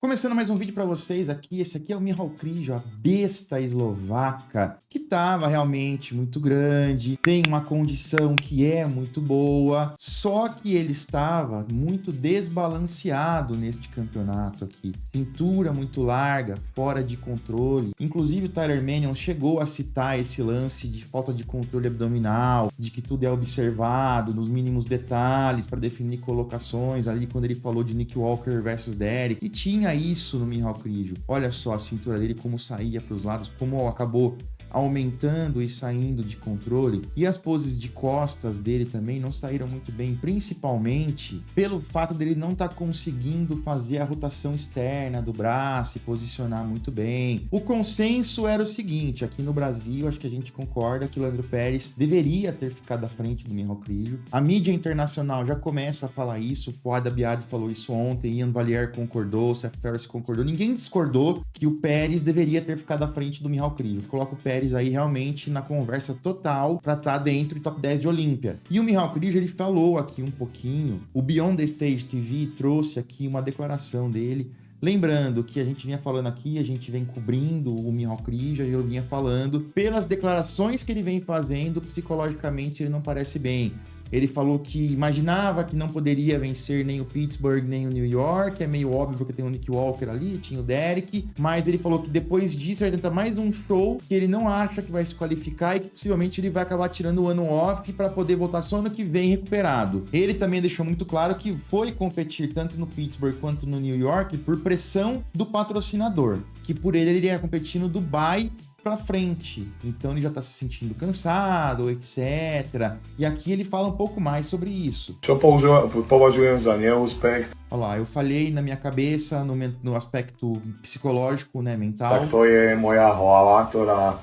Começando mais um vídeo para vocês aqui, esse aqui é o Michał Krizo, a besta eslovaca, que estava realmente muito grande, tem uma condição que é muito boa, só que ele estava muito desbalanceado neste campeonato aqui. Cintura muito larga, fora de controle. Inclusive o Tyler Manion chegou a citar esse lance de falta de controle abdominal, de que tudo é observado nos mínimos detalhes para definir colocações ali quando ele falou de Nick Walker versus Derek, e tinha isso no Michał Krizo. Olha só a cintura dele, como saía para os lados, como acabou aumentando e saindo de controle. E as poses de costas dele também não saíram muito bem, principalmente pelo fato dele não estar conseguindo fazer a rotação externa do braço e posicionar muito bem. O consenso era o seguinte, aqui no Brasil, acho que a gente concorda que o Leandro Pérez deveria ter ficado à frente do Michał Krizo. A mídia internacional já começa a falar isso, o Fouad Abiad falou isso ontem, Ian Valliere concordou, o Seth Ferris concordou, ninguém discordou que o Pérez deveria ter ficado à frente do Michał Krizo. Coloca o Pérez aí realmente na conversa total para estar dentro do top 10 de Olímpia. E o Michał Krizo, ele falou aqui um pouquinho, o Beyond the Stage TV trouxe aqui uma declaração dele, lembrando que a gente vinha falando aqui, a gente vem cobrindo o Michał Krizo, eu vinha falando, pelas declarações que ele vem fazendo, psicologicamente ele não parece bem. Ele falou que imaginava que não poderia vencer nem o Pittsburgh, nem o New York, é meio óbvio porque tem o Nick Walker ali, tinha o Derek, mas ele falou que depois disso ele tenta mais um show que ele não acha que vai se qualificar e que possivelmente ele vai acabar tirando o ano off para poder voltar só ano que vem recuperado. Ele também deixou muito claro que foi competir tanto no Pittsburgh quanto no New York por pressão do patrocinador, que por ele iria competir no Dubai pra frente, então ele já tá se sentindo cansado, etc. E aqui ele fala um pouco mais sobre isso. Co považujem za neúspech? Olha lá, eu falhei na minha cabeça, no aspecto psicológico, né, mental. Tak to je moja hlava, ktorá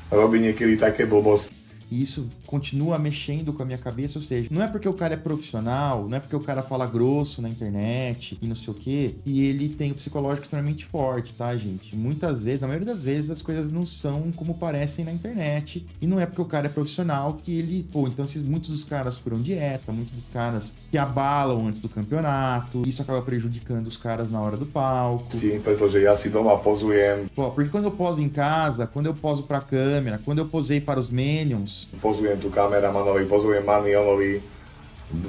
robí niekedy také blbosti. E isso continua mexendo com a minha cabeça, ou seja, não é porque o cara é profissional, não é porque o cara fala grosso na internet e não sei o quê, e ele tem o psicológico extremamente forte, tá, gente? Muitas vezes, na maioria das vezes, as coisas não são como parecem na internet, e não é porque o cara é profissional que ele, então muitos dos caras foram dieta, muitos dos caras se abalam antes do campeonato, isso acaba prejudicando os caras na hora do palco. Sim, pretože ja si doma pozujem. Porque quando eu poso em casa, quando eu poso pra câmera, quando eu posei para os Manions, Pozujem tu kameramanovi, pozujem Manionovi,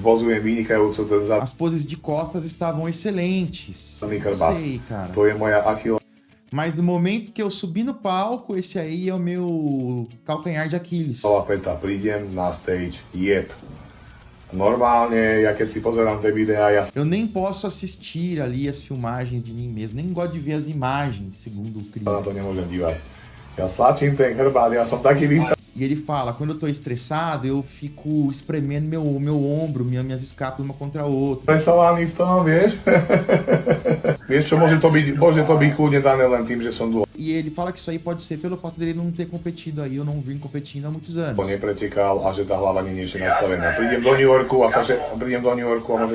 pozujem vynikajúco ten as poses de costas estavam excelentes. zadný Não chrbát. sei, cara. To je moja Achilles. Mas no momento que eu subi no palco, esse aí é o meu calcanhar de Aquiles. Peta, prídem na stage, jeb. Normálne, ja keď si pozerám tie videá, ja Eu nem posso assistir ali as filmagens de mim mesmo, nem gosto de ver as imagens, segundo o sa na Krizo. to nemôžem dívať. Ja stlačím ten chrbát, ja som taký vystavený. E ele fala, quando eu tô estressado, eu fico espremendo meu ombro, minhas escápulas uma contra a outra. Presovaný v tom, vieš? Vieš čo, môže to byť kľudne dané len tým, že som dlho E ele fala que isso aí pode ser pelo fato dele não ter competido aí, eu não vim competindo há muitos anos. nepretekal a že tá hlava nie je ešte nastavená. Prídem do New Yorku a môže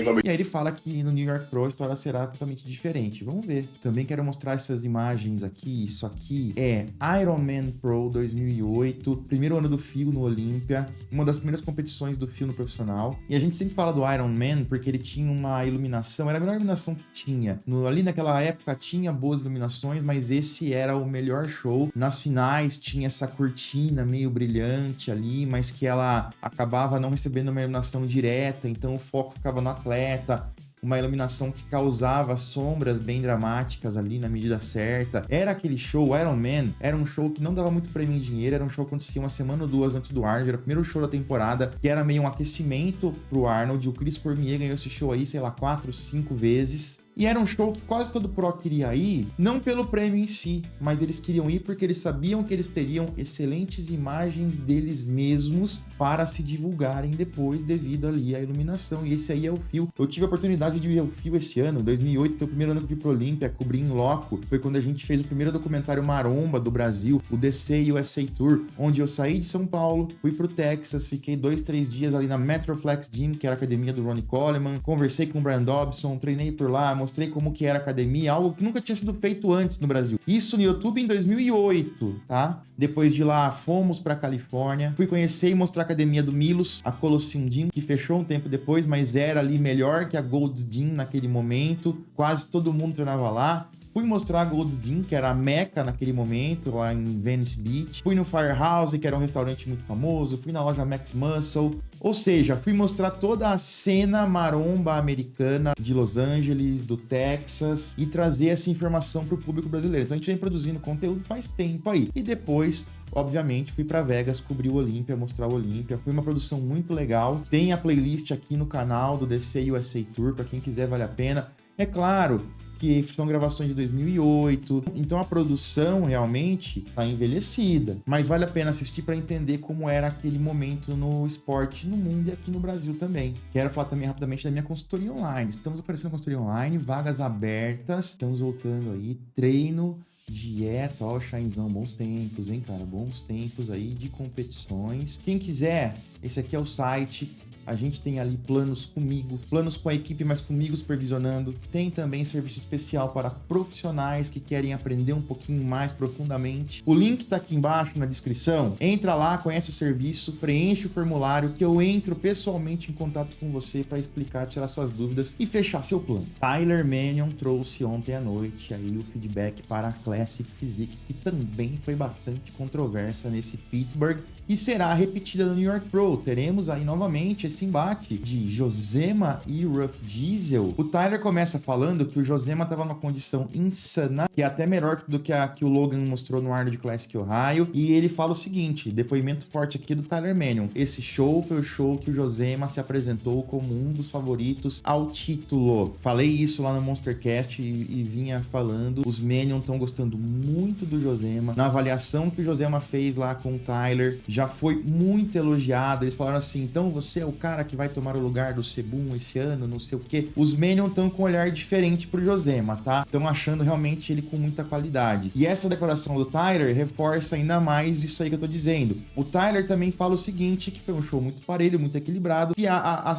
to byť. E aí ele fala que no New York Pro a história será totalmente diferente. Vamos ver. Também quero mostrar essas imagens aqui. Isso aqui é Ironman Pro 2008, primeiro ano do Phil no Olímpia, uma das primeiras competições do Phil no profissional. E a gente sempre fala do Ironman porque ele tinha uma iluminação, era a melhor iluminação que tinha. Ali naquela época tinha boas iluminações, mas esse era o melhor show. Nas finais tinha essa cortina meio brilhante ali, mas que ela acabava não recebendo uma iluminação direta, então o foco ficava no atleta. Uma iluminação que causava sombras bem dramáticas ali na medida certa. Era aquele show, Iron Man, era um show que não dava muito prêmio em dinheiro, era um show que acontecia uma semana ou duas antes do Arnold, era o primeiro show da temporada, que era meio um aquecimento pro Arnold. O Chris Cormier ganhou esse show aí, sei lá, 4, 5 vezes. E era um show que quase todo pro queria ir, não pelo prêmio em si, mas eles queriam ir porque eles sabiam que eles teriam excelentes imagens deles mesmos para se divulgarem depois devido ali à iluminação. E esse aí é o Phil. Eu tive a oportunidade de ver o Phil esse ano, 2008, foi o primeiro ano que eu fui pro Olímpia, cobri em loco. Foi quando a gente fez o primeiro documentário maromba do Brasil, o DC USA Tour, onde eu saí de São Paulo, fui pro Texas, fiquei 2, 3 dias ali na Metroflex Gym, que era a academia do Ronnie Coleman, conversei com o Brian Dobson, treinei por lá, mostrei como que era a academia, algo que nunca tinha sido feito antes no Brasil. Isso no YouTube em 2008, tá? Depois de lá, fomos pra Califórnia, fui conhecer e mostrar a academia do Milos, a Colosseum Gym, que fechou um tempo depois, mas era ali melhor que a Gold's Gym naquele momento, quase todo mundo treinava lá. Fui mostrar a Gold's Gym, que era a meca naquele momento, lá em Venice Beach. Fui no Firehouse, que era um restaurante muito famoso. Fui na loja Max Muscle. Ou seja, fui mostrar toda a cena maromba americana de Los Angeles, do Texas, e trazer essa informação para o público brasileiro. Então a gente vem produzindo conteúdo faz tempo aí. E depois, obviamente, fui para Vegas cobrir o Olímpia, mostrar o Olímpia. Foi uma produção muito legal. Tem a playlist aqui no canal do DC USA Tour, para quem quiser, vale a pena. É claro que são gravações de 2008, então a produção realmente está envelhecida, mas vale a pena assistir para entender como era aquele momento no esporte no mundo e aqui no Brasil também. Quero falar também rapidamente da minha consultoria online. Estamos oferecendo consultoria online, vagas abertas, estamos voltando aí, treino, dieta, ó, Chainzão, bons tempos, hein, cara, bons tempos aí de competições. Quem quiser, esse aqui é o site. A gente tem ali planos comigo, planos com a equipe, mas comigo supervisionando. Tem também serviço especial para profissionais que querem aprender um pouquinho mais profundamente. O link tá aqui embaixo na descrição. Entra lá, conhece o serviço, preenche o formulário que eu entro pessoalmente em contato com você para explicar, tirar suas dúvidas e fechar seu plano. Tyler Manion trouxe ontem à noite aí o feedback para a Classic Physique, que também foi bastante controversa nesse Pittsburgh e será repetida no New York Pro. Teremos aí novamente esse embate de Josema e Ruff Diesel. O Tyler começa falando que o Josema estava numa condição insana, que é até melhor do que a que o Logan mostrou no Arnold Classic Ohio, e ele fala o seguinte, depoimento forte aqui do Tyler Manion: esse show foi o show que o Josema se apresentou como um dos favoritos ao título. Falei isso lá no Monstercast e vinha falando, os Manion estão gostando muito do Josema. Na avaliação que o Josema fez lá com o Tyler, já foi muito elogiado. Eles falaram assim, então você é o cara que vai tomar o lugar do Sebum esse ano, não sei o quê. Os Manion estão com um olhar diferente pro Josema, tá? Estão achando realmente ele com muita qualidade. E essa declaração do Tyler reforça ainda mais isso aí que eu tô dizendo. O Tyler também fala o seguinte, que foi um show muito parelho, muito equilibrado, e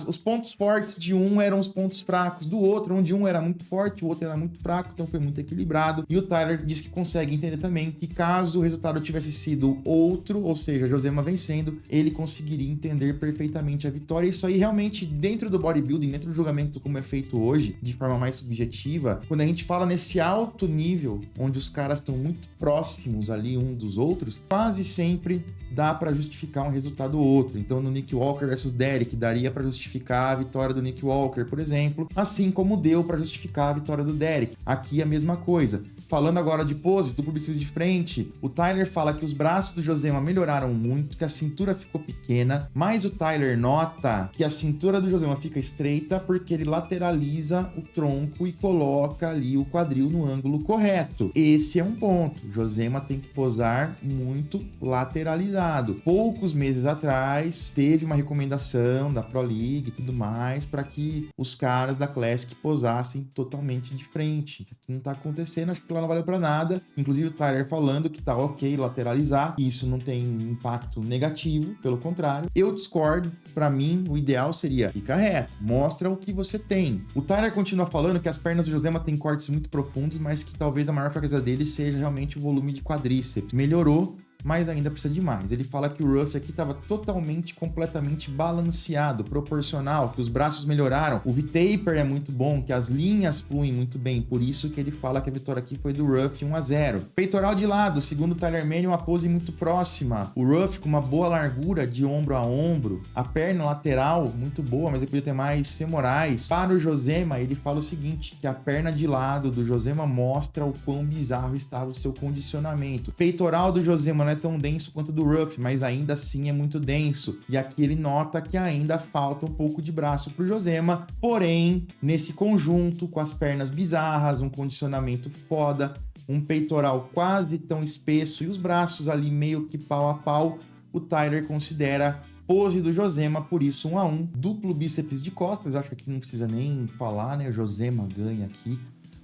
os pontos fortes de um eram os pontos fracos do outro, onde um era muito forte, o outro era muito fraco, então foi muito equilibrado. E o Tyler diz que consegue entender também que caso o resultado tivesse sido outro, ou seja, Josema vencendo, ele conseguiria entender perfeitamente a vitória. Isso aí realmente dentro do bodybuilding, dentro do julgamento como é feito hoje, de forma mais subjetiva, quando a gente fala nesse alto nível, onde os caras estão muito próximos ali um dos outros, quase sempre dá para justificar um resultado ou outro. Então no Nick Walker versus Derek, daria para justificar a vitória do Nick Walker, por exemplo, assim como deu para justificar a vitória do Derek. Aqui a mesma coisa. Falando agora de poses, do publicismo de frente, o Tyler fala que os braços do Josema melhoraram muito, que a cintura ficou pequena, mas o Tyler nota que a cintura do Josema fica estreita porque ele lateraliza o tronco e coloca ali o quadril no ângulo correto. Esse é um ponto. O Josema tem que posar muito lateralizado. Poucos meses atrás, teve uma recomendação da Pro League e tudo mais para que os caras da Classic posassem totalmente de frente. Isso não tá acontecendo, acho que lá não valeu para nada. Inclusive o Tyler falando que tá ok lateralizar, que isso não tem impacto negativo, pelo contrário. Eu discordo. Para mim, o ideal seria ficar reto, mostra o que você tem. O Tyler continua falando que as pernas do Josema têm cortes muito profundos, mas que talvez a maior fraqueza dele seja realmente o volume de quadríceps. Melhorou, mas ainda precisa de mais. Ele fala que o Ruff aqui estava totalmente, completamente balanceado, proporcional, que os braços melhoraram, o V-taper é muito bom, que as linhas fluem muito bem, por isso que ele fala que a vitória aqui foi do Ruff 1-0. Peitoral de lado, segundo o Tyler Manion, uma pose muito próxima. O Ruff com uma boa largura de ombro a ombro, a perna lateral muito boa, mas ele podia ter mais femorais. Para o Josema, ele fala o seguinte, que a perna de lado do Josema mostra o quão bizarro estava o seu condicionamento. Peitoral do Josema não é tão denso quanto do Ruff, mas ainda assim é muito denso. E aqui ele nota que ainda falta um pouco de braço pro Josema, porém, nesse conjunto, com as pernas bizarras, um condicionamento foda, um peitoral quase tão espesso e os braços ali meio que pau a pau, o Tyler considera pose do Josema, por isso 1-1. Duplo bíceps de costas, eu acho que aqui não precisa nem falar, né? O Josema ganha aqui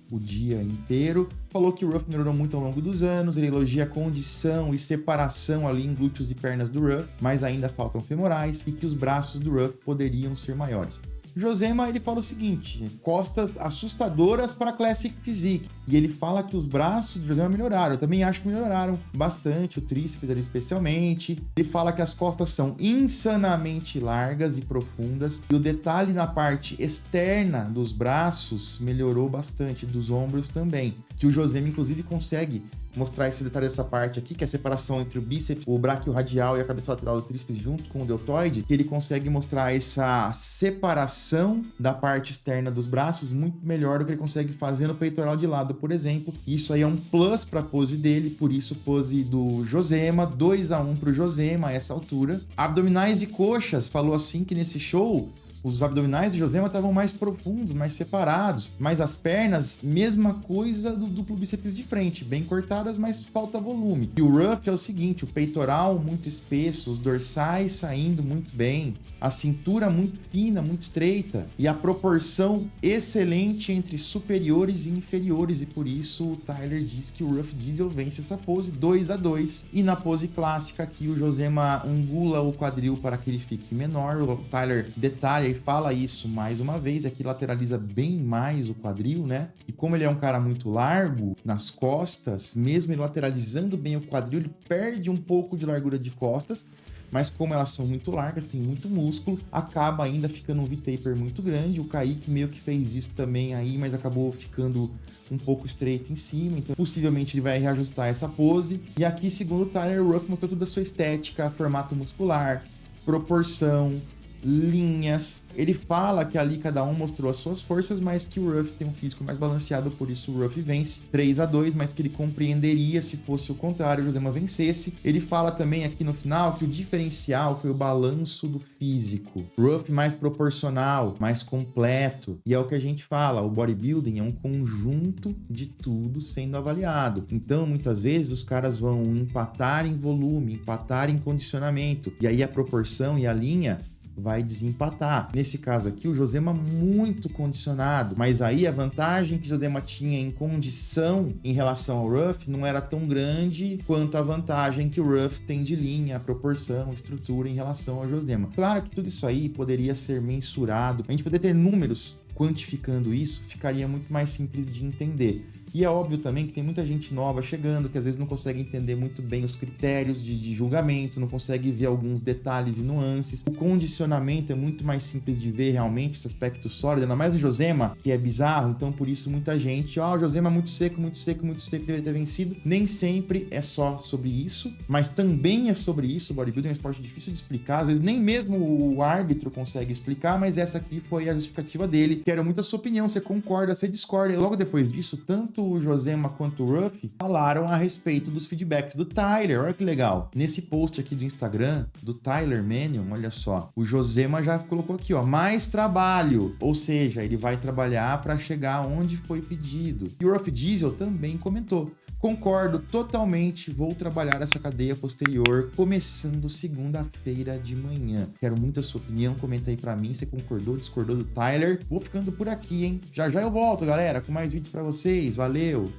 o dia inteiro. Falou que o Ruff melhorou muito ao longo dos anos, ele elogia a condição e separação ali em glúteos e pernas do Ruff, mas ainda faltam femorais e que os braços do Ruff poderiam ser maiores. Josema, ele fala o seguinte, costas assustadoras para Classic Physique. E ele fala que os braços do Josema melhoraram. Eu também acho que melhoraram bastante, o tríceps ali especialmente. Ele fala que as costas são insanamente largas e profundas. E o detalhe na parte externa dos braços melhorou bastante, dos ombros também. Que o Josema, inclusive, consegue mostrar esse detalhe dessa parte aqui, que é a separação entre o bíceps, o braquiorradial e a cabeça lateral do tríceps junto com o deltoide, que ele consegue mostrar essa separação da parte externa dos braços muito melhor do que ele consegue fazer no peitoral de lado, por exemplo. Isso aí é um plus para a pose dele, por isso pose do Josema, 2-1 para o Josema a essa altura. Abdominais e coxas, falou assim que nesse show os abdominais do Josema estavam mais profundos, mais separados, mas as pernas, mesma coisa do duplo bíceps de frente, bem cortadas, mas falta volume. E o Ruff é o seguinte, o peitoral muito espesso, os dorsais saindo muito bem, a cintura muito fina, muito estreita, e a proporção excelente entre superiores e inferiores, e por isso o Tyler diz que o Ruff Diesel vence essa pose 2-2. E na pose clássica aqui o Josema angula o quadril para que ele fique menor, o Tyler detalha e fala isso mais uma vez, aqui lateraliza bem mais o quadril, né? E como ele é um cara muito largo nas costas, mesmo ele lateralizando bem o quadril, ele perde um pouco de largura de costas, mas como elas são muito largas, tem muito músculo, acaba ainda ficando um V-taper muito grande. O Kaique meio que fez isso também aí, mas acabou ficando um pouco estreito em cima, então possivelmente ele vai reajustar essa pose. E aqui, segundo o Tyler, o Ruff mostrou toda a sua estética, formato muscular, proporção, linhas. Ele fala que ali cada um mostrou as suas forças, mas que o Ruff tem um físico mais balanceado, por isso o Ruff vence 3-2, mas que ele compreenderia se fosse o contrário, o Josema vencesse. Ele fala também aqui no final que o diferencial foi o balanço do físico. Ruff mais proporcional, mais completo. E é o que a gente fala, o bodybuilding é um conjunto de tudo sendo avaliado. Então, muitas vezes, os caras vão empatar em volume, empatar em condicionamento. E aí a proporção e a linha vai desempatar. Nesse caso aqui, o Josema muito condicionado, mas aí a vantagem que o Josema tinha em condição em relação ao Ruff não era tão grande quanto a vantagem que o Ruff tem de linha, proporção, estrutura em relação ao Josema. Claro que tudo isso aí poderia ser mensurado, a gente poderia ter números quantificando isso, ficaria muito mais simples de entender. E é óbvio também que tem muita gente nova chegando, que às vezes não consegue entender muito bem os critérios de julgamento, não consegue ver alguns detalhes e nuances. O condicionamento é muito mais simples de ver realmente, esse aspecto sólido, ainda mais no Josema, que é bizarro, então por isso muita gente, o Josema é muito seco, deveria ter vencido. Nem sempre é só sobre isso, mas também é sobre isso. O bodybuilding é um esporte difícil de explicar, às vezes nem mesmo o árbitro consegue explicar, mas essa aqui foi a justificativa dele. Quero muito a sua opinião, você concorda, você discorda. E logo depois disso, tanto o Josema quanto o Ruff falaram a respeito dos feedbacks do Tyler. Olha que legal. Nesse post aqui do Instagram, do Tyler Manion, olha só, o Josema já colocou aqui, ó, mais trabalho. Ou seja, ele vai trabalhar para chegar onde foi pedido. E o Ruff Diesel também comentou: concordo totalmente, vou trabalhar essa cadeia posterior começando segunda-feira de manhã. Quero muito a sua opinião, comenta aí pra mim, você concordou, discordou do Tyler. Vou ficando por aqui, hein? Já já eu volto, galera, com mais vídeos pra vocês. Valeu!